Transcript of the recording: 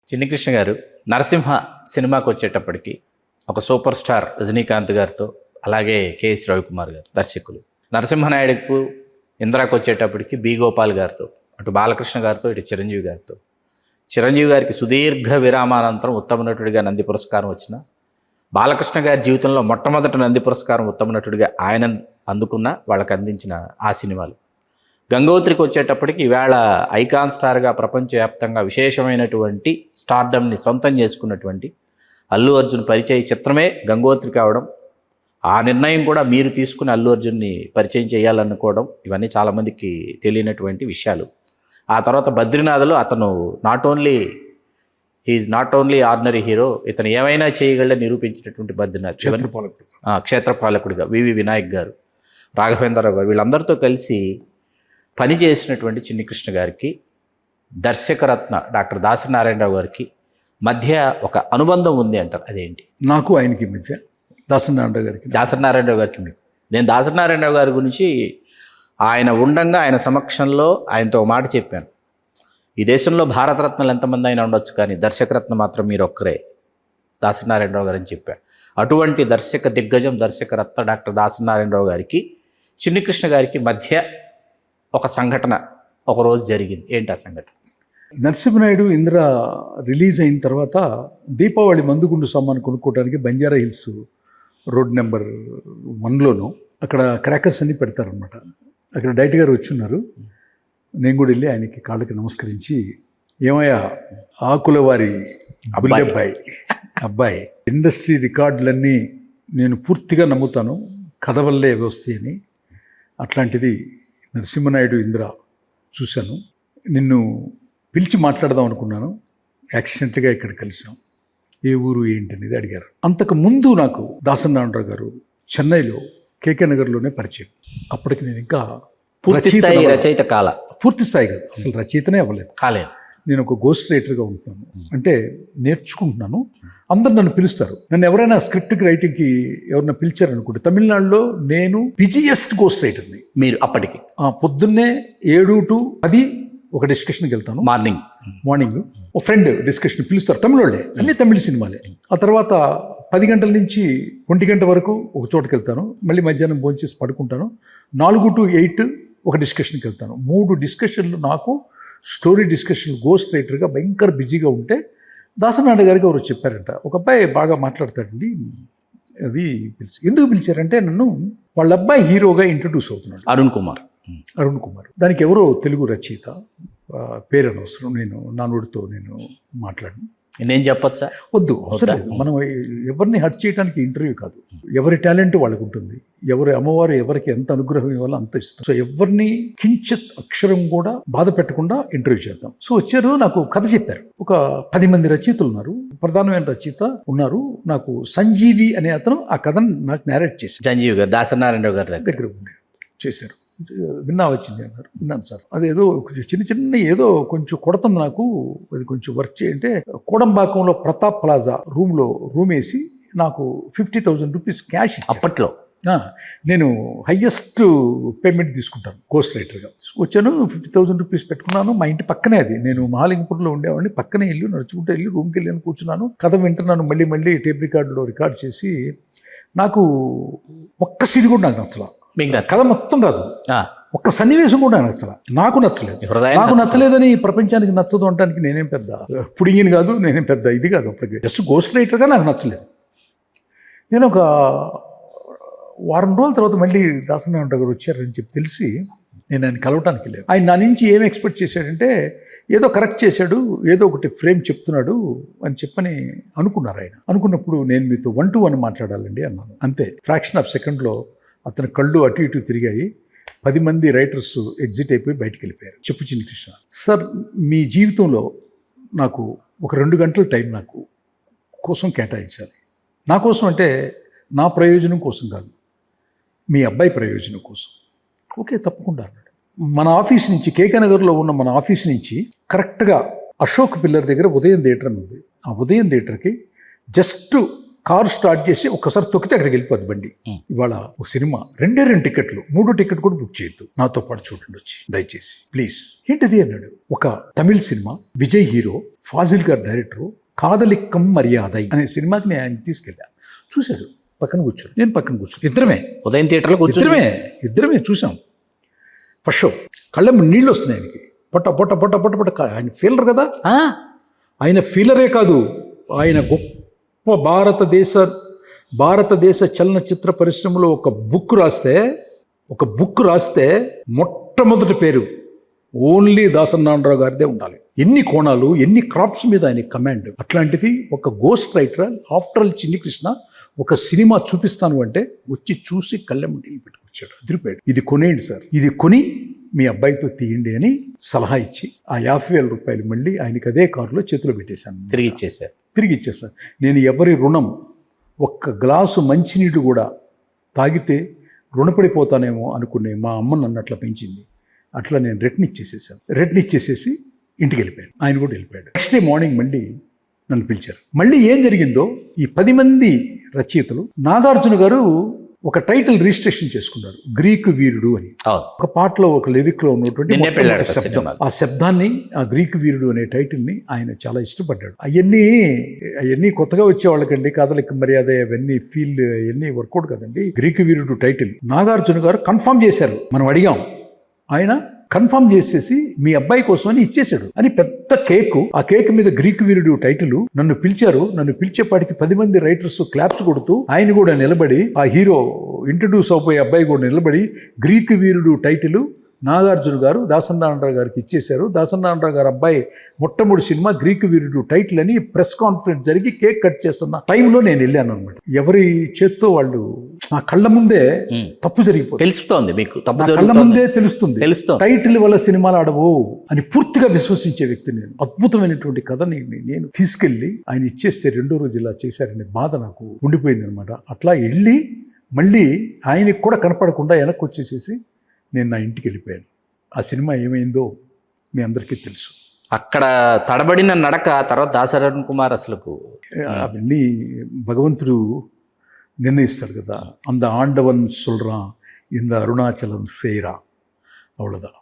చిన్ని కృష్ణ గారు నరసింహ సినిమాకి వచ్చేటప్పటికి ఒక సూపర్ స్టార్ రజనీకాంత్ గారితో అలాగే కేఎస్ రవికుమార్ గారు దర్శకులు, నరసింహనాయుడుకు ఇందిరాకి వచ్చేటప్పటికి బి గోపాల్ గారితో, అటు బాలకృష్ణ గారితో, ఇటు చిరంజీవి గారితో. చిరంజీవి గారికి సుదీర్ఘ విరామానంతరం ఉత్తమ నటుడిగా నంది పురస్కారం వచ్చిన, బాలకృష్ణ గారి జీవితంలో మొట్టమొదటి నంది పురస్కారం ఉత్తమ నటుడిగా ఆయన అందుకున్న, వాళ్ళకి అందించిన ఆ సినిమాలు. గంగోత్రికి వచ్చేటప్పటికి ఈవేళ ఐకాన్ స్టార్గా ప్రపంచవ్యాప్తంగా విశేషమైనటువంటి స్టార్డమ్ని సొంతం చేసుకున్నటువంటి అల్లు అర్జున్ పరిచయ చిత్రమే గంగోత్రి కావడం, ఆ నిర్ణయం కూడా మీరు తీసుకుని అల్లు అర్జున్ని పరిచయం చేయాలనుకోవడం, ఇవన్నీ చాలామందికి తెలియనటువంటి విషయాలు. ఆ తర్వాత బద్రీనాథ్లో అతను he's not only ordinary hero, ఇతను ఏమైనా చేయగలని నిరూపించినటువంటి బద్రీనాథ్ క్షేత్రపాలకుడిగా వివి వినాయక్ గారు, రాఘవేంద్రరావు గారు, వీళ్ళందరితో కలిసి పనిచేసినటువంటి చిన్ని కృష్ణ గారికి దర్శకరత్న డాక్టర్ దాసరి నారాయణరావు గారికి మధ్య ఒక అనుబంధం ఉంది అంటారు, అదేంటి? నాకు ఆయనకి మధ్య దాసరి నారాయణరావు గారికి నేను దాసరి నారాయణరావు గారి గురించి ఆయన ఉండంగా ఆయన సమక్షంలో ఆయనతో మాట చెప్పాను. ఈ దేశంలో భారతరత్నాలు ఎంతమంది అయినా ఉండొచ్చు, కానీ దర్శకరత్న మాత్రం మీరు ఒక్కరే, దాసరి నారాయణరావు గారు అని చెప్పాను. అటువంటి దర్శక దిగ్గజం దర్శకరత్న డాక్టర్ దాసరి నారాయణరావు గారికి చిన్ని కృష్ణ గారికి మధ్య ఒక సంఘటన ఒకరోజు జరిగింది. ఏంటి ఆ సంఘటన? నరసింహనాయుడు ఇంద్ర రిలీజ్ అయిన తర్వాత దీపావళి మందుగుండు సామాను కొనుక్కోవడానికి బంజారా హిల్స్ రోడ్ నెంబర్ 1లోనూ అక్కడ క్రాకర్స్ అన్నీ పెడతారనమాట. అక్కడ డైరెక్ట్ గారు వచ్చున్నారు. నేను కూడా వెళ్ళి ఆయనకి కాళ్ళకి నమస్కరించి, ఏమయ్యా ఆకుల వారి అబ్బాయి ఇండస్ట్రీ రికార్డులన్నీ నేను పూర్తిగా నమ్ముతాను, కథ వల్లే వస్తాయని. అట్లాంటిది నరసింహనాయుడు ఇంద్ర చూశాను, నిన్ను పిలిచి మాట్లాడదాం అనుకున్నాను, యాక్సిడెంట్గా ఇక్కడ కలిసాం, ఏ ఊరు ఏంటి అనేది అడిగారు. అంతకు ముందు నాకు దాసరి నారాయణరావు గారు చెన్నైలో కేకే నగర్లోనే పరిచయం. అప్పటికి నేను ఇంకా రచయిత పూర్తి స్థాయి కాదు, అసలు రచయితనే అవ్వలేదు, కాలేదు. నేను ఒక గోస్ట్ రైటర్గా ఉంటున్నాను, అంటే నేర్చుకుంటున్నాను. అందరు నన్ను పిలుస్తారు. నన్ను ఎవరైనా స్క్రిప్ట్ రైటింగ్కి ఎవరైనా పిలిచారనుకుంటే, తమిళనాడులో నేను బిజియెస్ట్ గోస్ట్ రైటర్ని. మీరు అప్పటికి పొద్దున్నే 7 to 10 ఒక డిస్కషన్కి వెళ్తాను. మార్నింగ్ ఒక ఫ్రెండ్ డిస్కషన్ పిలుస్తారు, తమిళోళ్ళే, అన్ని తమిళ సినిమాలే. ఆ తర్వాత 10 గంటల నుంచి 1 గంట వరకు ఒక చోటుకి వెళ్తాను. మళ్ళీ మధ్యాహ్నం భోంచేసి పడుకుంటాను. 4 to 8 ఒక డిస్కషన్కి వెళ్తాను. 3 డిస్కషన్లు నాకు స్టోరీ డిస్కషన్లు గోస్ట్ రైటర్గా భయంకర బిజీగా ఉంటే దాసరి నారాయణ గారికి ఎవరు చెప్పారంట, ఒక అబ్బాయి బాగా మాట్లాడతాడండి, అది ఎందుకు పిలిచారంటే, నన్ను వాళ్ళ అబ్బాయి హీరోగా ఇంట్రడ్యూస్ అవుతున్నాడు, అరుణ్ కుమార్. దానికి ఎవరో తెలుగు రచయిత, పేరు అనవసరం, నా నోటితో నేను మాట్లాడను. నేను చెప్పచ్చా? వద్దు, అవసరం లేదు. మనం ఎవరిని హర్ట్ చేయడానికి ఇంటర్వ్యూ కాదు, ఎవరి టాలెంట్ వాళ్ళకు ఉంటుంది, ఎవరి అమ్మవారు ఎవరికి ఎంత అనుగ్రహం ఇవ్వాలో అంత ఇస్తాం. సో ఎవరిని కించిత్ అక్షరం కూడా బాధ పెట్టకుండా ఇంటర్వ్యూ చేద్దాం. సో వచ్చారు, నాకు కథ చెప్పారు. ఒక 10 మంది రచయితలు ఉన్నారు, ప్రధానమైన రచయిత ఉన్నారు. నాకు సంజీవి అనే అతను ఆ కథను నాకు నేరేట్ చేసి, సంజీవి గారు దాసరి నారాయణరావు గారి దగ్గర ఉండే చేశారు. వచ్చింది అన్నారు. విన్నాను సార్, అదేదో చిన్న ఏదో కొంచెం కొడతాం నాకు, అది కొంచెం వర్క్ చేయంటే, కోడంబాకంలో ప్రతాప్ ప్లాజా రూమ్ వేసి నాకు 50,000 రూపీస్ క్యాష్. అప్పట్లో నేను హయ్యెస్ట్ పేమెంట్ తీసుకుంటాను గోస్ట్ రైటర్గా. వచ్చాను, 50,000 రూపీస్ పెట్టుకున్నాను. మా ఇంటి పక్కనే అది, నేను మహాలింగపూర్లో ఉండేవాడిని. పక్కనే ఇల్లు, నడుచుకుంటే వెళ్ళి రూమ్కి వెళ్ళి కూర్చున్నాను, కథ వింటున్నాను. మళ్ళీ టేప్ రికార్డులో రికార్డ్ చేసి, నాకు ఒక్క సీన్ కూడా నాకు నచ్చలా. కథ మొత్తం కాదు, ఒక్క సన్నివేశం కూడా నాకు నచ్చలేదు. నాకు నచ్చలేదని ప్రపంచానికి నచ్చదు అనడానికి నేనేం పెద్ద పుడింగిని కాదు, నేనేం పెద్ద ఇది కాదు. అప్పటికి జస్ట్ గోస్ట్ రైటర్గా నాకు నచ్చలేదు. నేను ఒక వారం రోజుల తర్వాత మళ్ళీ దాసరి నారాయణరావు గారు వచ్చారని చెప్పి తెలిసి నేను ఆయన కలవటానికి వెళ్ళాను. ఆయన నా నుంచి ఏం ఎక్స్పెక్ట్ చేశాడంటే, ఏదో కరెక్ట్ చేశాడు, ఏదో ఒకటి ఫ్రేమ్ చెప్తున్నాడు అని చెప్పని అనుకున్నారు ఆయన. అనుకున్నప్పుడు, నేను మీతో 1 to 1 మాట్లాడాలండి అన్నాను. అంతే, ఫ్రాక్షన్ ఆఫ్ సెకండ్లో అతని కళ్ళు అటు ఇటు తిరిగాయి. 10 మంది రైటర్స్ ఎగ్జిట్ అయిపోయి బయటికి వెళ్ళిపోయారు. చెప్పు చిన్ని కృష్ణ సార్, మీ జీవితంలో నాకు ఒక 2 గంటల టైం నాకు కోసం కేటాయించాలి. నా కోసం అంటే నా ప్రయోజనం కోసం కాదు, మీ అబ్బాయి ప్రయోజనం కోసం. ఓకే, తప్పకుండా అన్నాడు. మన ఆఫీస్ నుంచి, కేకే నగర్లో ఉన్న మన ఆఫీస్ నుంచి కరెక్ట్గా అశోక్ పిల్లర్ దగ్గర ఉదయం థియేటర్ అని ఉంది. ఆ ఉదయం థియేటర్కి జస్ట్ కారు స్టార్ట్ చేసి ఒక్కసారి తొక్కితే అక్కడికి వెళ్ళిపోద్ది బండి. ఇవాళ ఒక సినిమా 2 టికెట్లు, 3 టికెట్ కూడా బుక్ చేయొద్దు, నాతో పాటు చూడండి వచ్చి దయచేసి ప్లీజ్. ఏంటిది అన్నాడు. ఒక తమిళ్ సినిమా, విజయ్ హీరో, ఫాజిల్ గారు డైరెక్టరు, కాదలిక్కం మర్యాదై అనే సినిమాకి నేను ఆయన తీసుకెళ్ళా. చూశాడు, పక్కన కూర్చోడు, నేను పక్కన కూర్చోడు, ఇద్దరమే ఉదయం థియేటర్లో ఇద్దరమే చూసాం. ఫస్ట్ షో కళ్ళ నీళ్ళు వస్తున్నాయి ఆయనకి, పొట్ట పొట్ట పొట్ట పొట్ట పొట్ట. ఆయన ఫీలర్ కదా, ఆయన ఫీలరే కాదు, ఆయన గొప్ప భారతదేశ చలనచిత్ర పరిశ్రమలో ఒక బుక్ రాస్తే మొట్టమొదటి పేరు ఓన్లీ దాసనారాయణరావు గారిదే ఉండాలి. ఎన్ని కోణాలు, ఎన్ని క్రాఫ్ట్స్ మీద ఆయన కమాండ్. అట్లాంటిది ఒక ghost writer after all Chinni Krishna ఒక సినిమా చూపిస్తాను అంటే వచ్చి చూసి కళ్ళెం నీళ్ళు పెట్టుకొచ్చాడు, అదిరిపోయాడు. ఇది కొనేయండి సార్, ఇది కొని మీ అబ్బాయితో తీయండి అని సలహా ఇచ్చి ఆ 50,000 రూపాయలు మళ్ళీ ఆయనకి అదే కారులో చేతిలో పెట్టేశాను. తిరిగి ఇచ్చేసాను. నేను ఎవరి రుణం, ఒక్క గ్లాసు మంచినీళ్ళు కూడా తాగితే రుణపడిపోతానేమో అనుకునే మా అమ్మ నన్ను అట్లా పెంచింది. అట్లా నేను రిటర్న్ ఇచ్చేసేసి ఇంటికి వెళ్ళిపోయాను. ఆయన కూడా వెళ్ళిపోయాడు. నెక్స్ట్ డే మార్నింగ్ మళ్ళీ నన్ను పిలిచారు. మళ్ళీ ఏం జరిగిందో, ఈ 10 మంది రచయితలు, నాగార్జున గారు ఒక టైటిల్ రిజిస్ట్రేషన్ చేసుకున్నారు, గ్రీకు వీరుడు అని. ఒక పాటలో ఒక లిరిక్లో ఉన్నటువంటి శబ్దం, ఆ శబ్దాన్ని, ఆ గ్రీకు వీరుడు అనే టైటిల్ని ఆయన చాలా ఇష్టపడ్డాడు. అవన్నీ కొత్తగా వచ్చే వాళ్ళకండి, కాదలిక మర్యాద, అవన్నీ వర్కౌట్ కదండి. గ్రీకు వీరుడు టైటిల్ నాగార్జున గారు కన్ఫర్మ్ చేశారు. మనం అడిగాం, ఆయన కన్ఫర్మ్ చేసేసి మీ అబ్బాయి కోసం అని ఇచ్చేశాడు అని పెద్ద కేకు. ఆ కేక్ మీద గ్రీక్ వీరుడు టైటిల్. నన్ను పిలిచారు. నన్ను పిలిచేపాటికి 10 మంది రైటర్స్ క్లాప్స్ కొడుతూ, ఆయన కూడా నిలబడి, ఆ హీరో ఇంట్రడ్యూస్ అయిపోయే అబ్బాయి కూడా నిలబడి గ్రీక్ వీరుడు టైటిల్ నాగార్జున గారు దాసనారాయణరావు గారికి ఇచ్చేశారు. దాసనారాయణరావు గారు అబ్బాయి మొట్టమొదటి సినిమా గ్రీక్ వీరుడు టైటిల్ అని ప్రెస్ కాన్ఫరెన్స్ జరిగి కేక్ కట్ చేస్తున్న టైంలో నేను వెళ్ళాను అనమాట. ఎవరి చేత్తో వాళ్ళు, నా కళ్ళ ముందే తప్పు జరిగిపోతుంది, తెలుస్తుంది మీకు, కళ్ళ ముందే తెలుస్తుంది. టైటిల్ వల్ల సినిమాలు ఆడవు అని పూర్తిగా విశ్వసించే వ్యక్తి నేను. అద్భుతమైనటువంటి కథని నేను తీసుకెళ్ళి ఆయన ఇచ్చేస్తే 2వ రోజు ఇలా చేశారనే బాధ నాకు ఉండిపోయింది అనమాట. అట్లా వెళ్ళి మళ్ళీ ఆయనకి కూడా కనపడకుండా వెనక్కి వచ్చేసేసి నేను నా ఇంటికి వెళ్ళిపోయాను. ఆ సినిమా ఏమైందో మీ అందరికీ తెలుసు. అక్కడ తడబడిన నడక తర్వాత దాసరథన్ కుమార్ అసలుకు అవన్నీ భగవంతుడు నిర్ణయిస్తాడు కదా. அந்த ஆண்டவன் சொல்றான், இந்த அருணாச்சலம் செய்றா, அவ்வளோதான்.